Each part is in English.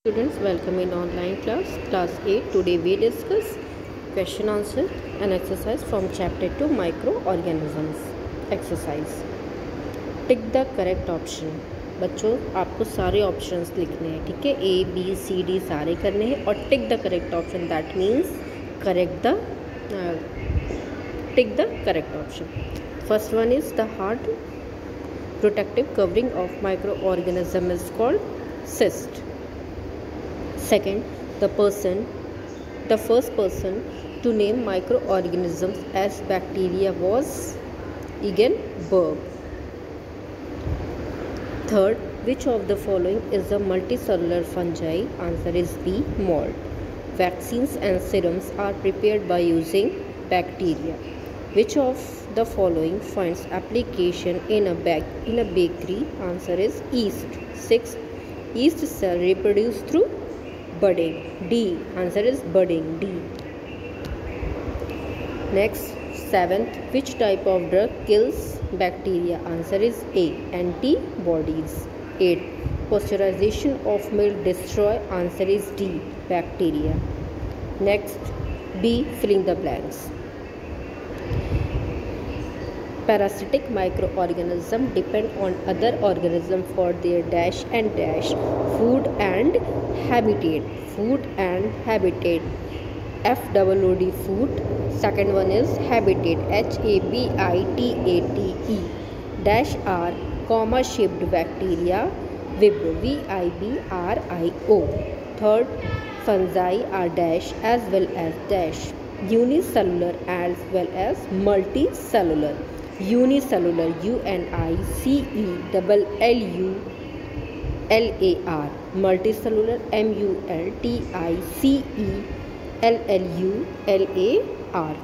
Students, welcome in online class 8. Today we discuss question answer and exercise from chapter 2 microorganisms. Exercise. Tick the correct option. बच्चों आपको सारे options लिखने हैं, ठीक है। A, B, C, D सारे करने हैं और tick the correct option, that means tick the correct option. First one is the hard protective covering of microorganism is called cyst. Second, the first person to name microorganisms as bacteria was Berg. Third, which of the following is a multicellular fungi? Answer is B, mold. Vaccines and serums are prepared by using bacteria. Which of the following finds application in a bakery? Answer is yeast. 6. Yeast cell reproduce through budding. D. Answer is budding. D. Next, 7th, which type of drug kills bacteria? Answer is A, antibodies. 8. Pasteurization of milk destroy? Answer is D, bacteria. Next, B, filling the blanks. Parasitic microorganisms depend on other organisms for their dash and dash food and habitat. FOOD food. Second one is habitat, HABITATE. Dash are comma shaped bacteria, Vibrio, VIBRIO. Third, fungi are dash as well as dash unicellular as well as multicellular. Unicellular, UNICELLULLAR. Multicellular, MULTICELLULLAR.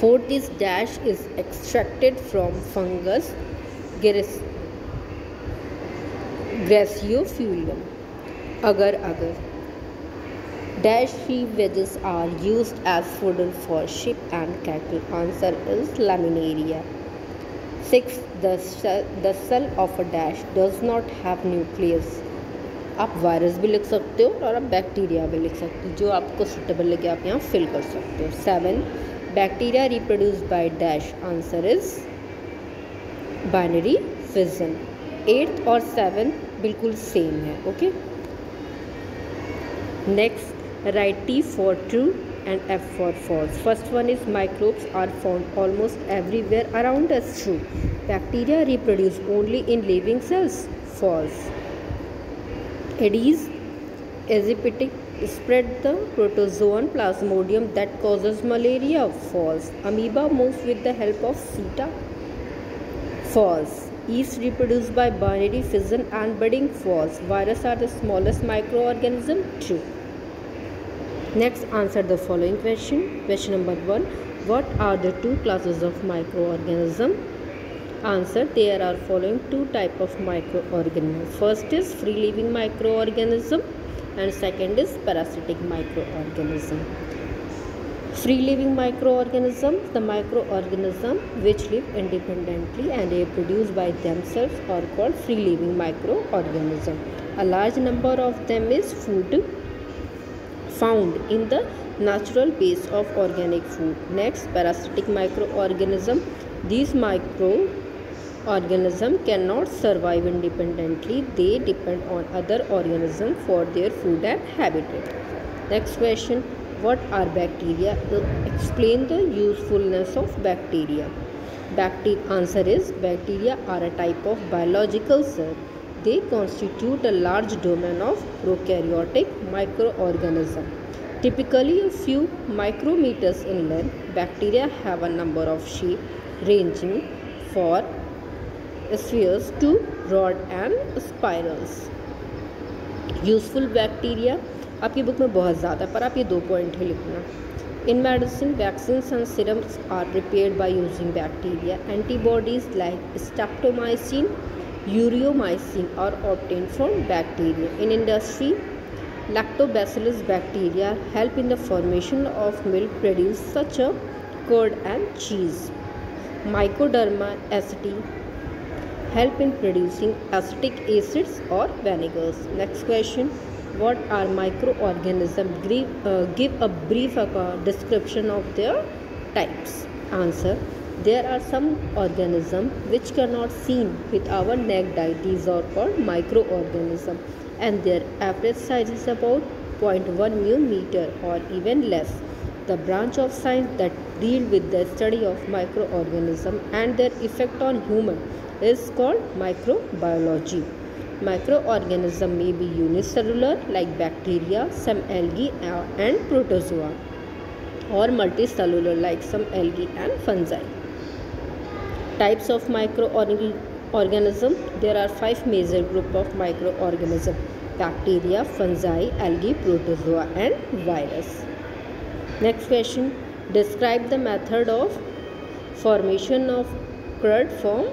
Fourth is dash is extracted from fungus Graciophyllum. Agar dash sheep wedges are used as food for sheep and cattle. Answer is laminaria. 6. The cell of a dash does not have nucleus. आप virus भी लिख सकते हो और आप bacteria भी लिख सकते हो, जो आपको सुटेबल लगे आप यहाँ फिल कर सकते हो. 7. Bacteria reproduce by dash. Answer is binary fission. 8th और 7th बिल्कुल सेम है. Okay. Next, write T for true and F for false. First one is microbes are found almost everywhere around us. True. Bacteria reproduce only in living cells. False. Aedes aegypti spread the protozoan Plasmodium that causes malaria. False. Amoeba moves with the help of seta. False. Yeast reproduce by binary fission and budding. False. Viruses are the smallest microorganism. True. Next, answer the following question. Question number 1. What are the two classes of microorganism? Answer, there are following two type of microorganism. First is free living microorganism and second is parasitic microorganism. Free living microorganism, the microorganism which live independently and reproduce by themselves are called free living microorganism. A large number of them is found in the natural base of organic food. Next, parasitic microorganism. These microorganisms cannot survive independently. They depend on other organisms for their food and habitat. Next question, what are bacteria? Explain the usefulness of bacteria. Answer is bacteria are a type of biological cell. They constitute a large domain of prokaryotic microorganisms. Typically a few micrometers in length, bacteria have a number of shapes ranging from spheres to rod and spirals. Useful bacteria आपकी book में बहुत ज़्यादा, पर आप ये 2 point ही लिखना. In medicine, vaccines and serums are prepared by using bacteria. Antibodies like streptomycin, ureomycin are obtained from bacteria. In industry, lactobacillus bacteria help in the formation of milk produced such as curd and cheese. Mycoderma aceti help in producing acetic acids or vinegars. Next question, what are microorganisms? Give a brief description of their types. Answer. There are some organisms which cannot seen with our naked eye. These are called microorganisms, and their average size is about 0.1 millimeter or even less. The branch of science that deal with the study of microorganisms and their effect on human is called microbiology. Microorganisms may be unicellular like bacteria, some algae and protozoa, or multicellular like some algae and fungi. Types of microorganisms. There are 5 major groups of microorganisms: bacteria, fungi, algae, protozoa and virus. Next question. Describe the method of formation of curd from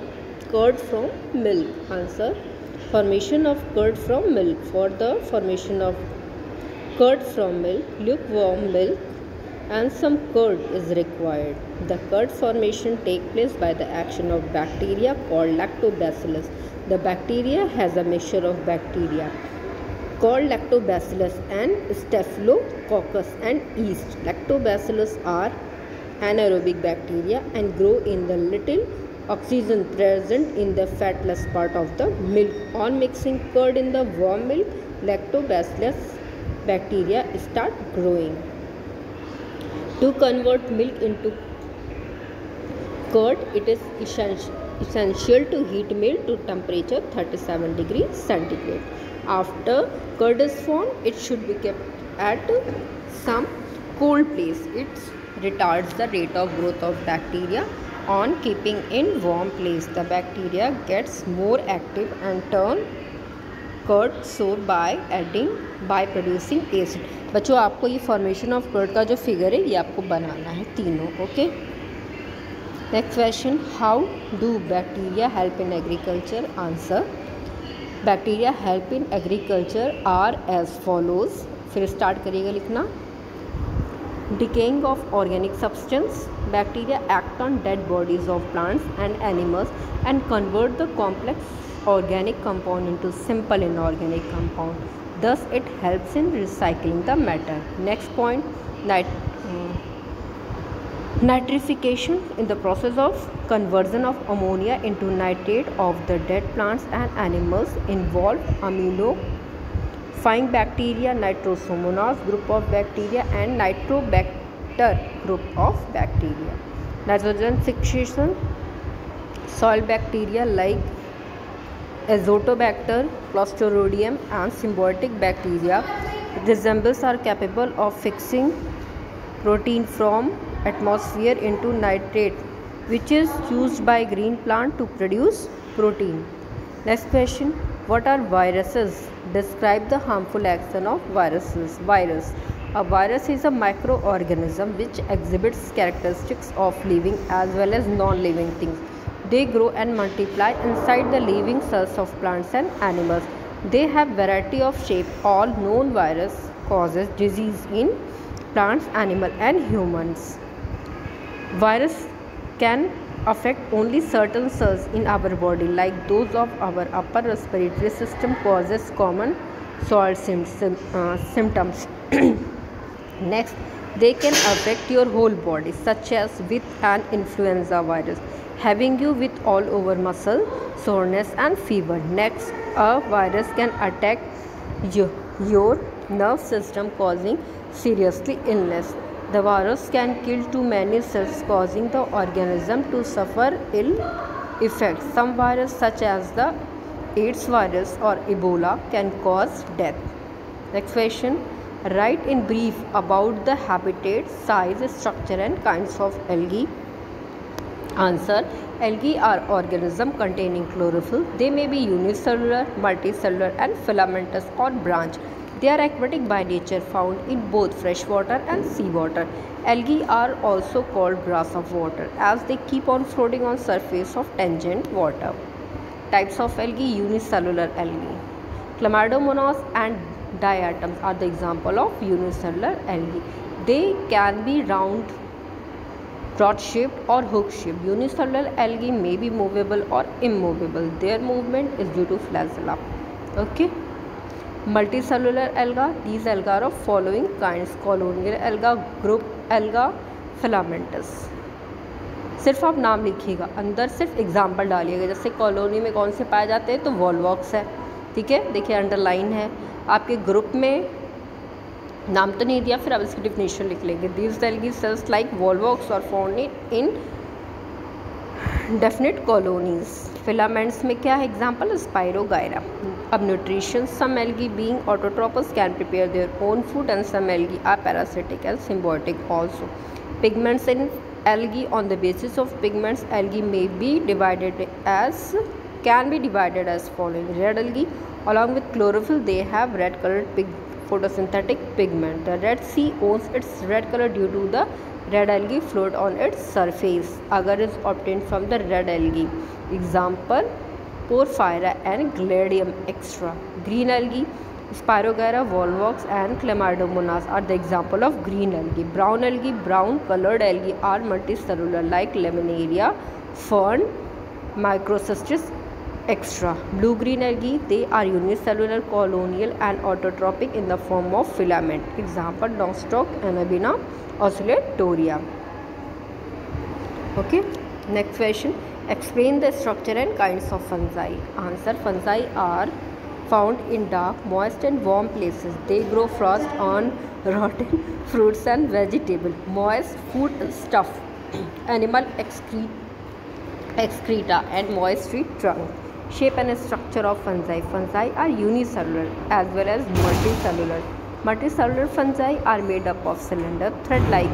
milk. Answer. Formation of curd from milk. For the formation of curd from milk, lukewarm milk and some curd is required. The curd formation takes place by the action of bacteria called lactobacillus. The bacteria has a mixture of bacteria called lactobacillus and staphylococcus and yeast. Lactobacillus are anaerobic bacteria and grow in the little oxygen present in the fatless part of the milk. On mixing curd in the warm milk, lactobacillus bacteria start growing. To convert milk into curd, it is essential to heat milk to temperature 37 degrees centigrade. After curd is formed, it should be kept at some cold place. It retards the rate of growth of bacteria. On keeping in warm place, the bacteria gets more active and turn curd sour by producing acid. बच्चों आपको ये formation of curd का जो figure है ये आपको बनाना है तीनों. Okay. Next question. How do bacteria help in agriculture. Answer. Bacteria help in agriculture are as follows. फिर स्टार्ट करिएगा लिखना. Decaying of organic substance. Bacteria act on dead bodies of plants and animals and convert the complex organic compound into simple inorganic compound. Thus it helps in recycling the matter. Next point. Nitrification. In the process of conversion of ammonia into nitrate of the dead plants and animals involve aminofying bacteria, nitrosomonas group of bacteria and nitrobacter group of bacteria. Nitrogen fixation. Soil bacteria like Azotobacter, Clostridium and symbiotic bacteria resembles are capable of fixing protein from atmosphere into nitrate, which is used by green plant to produce protein. Next question. What are viruses? Describe the harmful action of viruses. Virus. A virus is a microorganism which exhibits characteristics of living as well as non-living things. They grow and multiply inside the living cells of plants and animals. They have variety of shape. All known virus causes disease in plants, animals and humans. Virus can affect only certain cells in our body like those of our upper respiratory system causes common soil symptoms. Next, they can affect your whole body such as with an influenza virus having you with all over muscle soreness and fever. Next, a virus can attack your nerve system causing seriously illness. The virus can kill too many cells causing the organism to suffer ill effects. Some viruses such as the AIDS virus or Ebola can cause death. Next question. Write in brief about the habitat, size, structure and kinds of algae. Answer. Algae are organisms containing chlorophyll. They may be unicellular, multicellular and filamentous or branch. They are aquatic by nature, found in both freshwater and seawater. Algae are also called grass of water as they keep on floating on surface of tangent water. Types of algae. Unicellular algae. Chlamydomonas and diatoms are the example of unicellular algae. They can be round, rod-shaped or hook-shaped. Unicellular algae may be movable or immovable. Their movement is due to flagella. Okay. Multicellular alga, these alga are of following kinds: colonial alga, group alga, filamentous. सिर्फ आप नाम लिखिएगा, अंदर सिर्फ example डालिएगा। जैसे colony में कौन से पाए जाते हैं, तो वॉलवॉक्स है, ठीक है, देखिए अंडरलाइन है। आपके ग्रुप में नाम तो नहीं दिया, फिर आप इसकी डिफिनेशन लिख लेंगे। These algae cells like volvox are found in definite colonies. Filaments में क्या है एग्जाम्पल, स्पाइरोगायरा। अब nutrition, some algae being autotrophs can prepare their own food and some algae are parasitic and symbiotic also. Pigments in algae, on the basis of pigments, algae can be divided as following: red algae, along with chlorophyll they have red colored photosynthetic pigment. The Red Sea owns its red color due to the red algae float on its surface. Agar is obtained from the red algae. Example, Porphyra and Gladium extra. Green algae, Spirogyra, Volvox and Chlamydomonas are the example of green algae. Brown algae, brown colored algae are multicellular like Laminaria, fern, Microcystis extra. Blue-green algae, they are unicellular, colonial and autotrophic in the form of filament. Example, Nostoc, Anabina, Oscillatoria. Okay, next question. Explain the structure and kinds of fungi. Answer, fungi are found in dark, moist and warm places. They grow frost on rotten fruits and vegetables. Moist food stuff, animal excreta and moist tree trunk. Shape and structure of fungi. Fungi are unicellular as well as multicellular. Multicellular fungi are made up of cylinder thread-like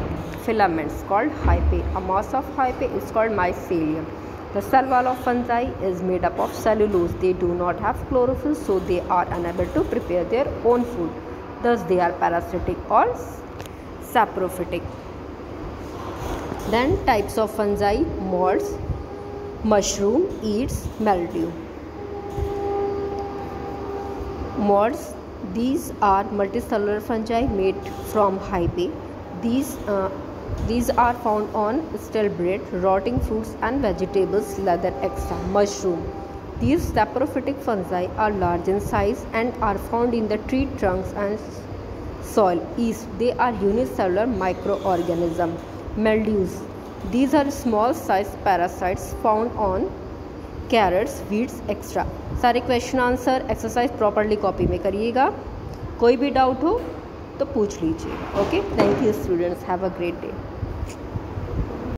filaments called hyphae. A mass of hyphae is called mycelium. The cell wall of fungi is made up of cellulose. They do not have chlorophyll, so they are unable to prepare their own food. Thus, they are parasitic or saprophytic. Then, types of fungi: molds, mushroom, eats, mildew. Molds, these are multicellular fungi made from hyphae. These are found on stale bread, rotting fruits and vegetables, leather extra. Mushroom, these saprophytic fungi are large in size and are found in the tree trunks and soil. Yeast, they are unicellular microorganisms. Mildews, these are small sized parasites found on carrots, weeds extra. सारे question answer exercise properly copy में करिएगा, कोई भी doubt हो तो पूछ लीजिए. Okay, thank you students, have a great day.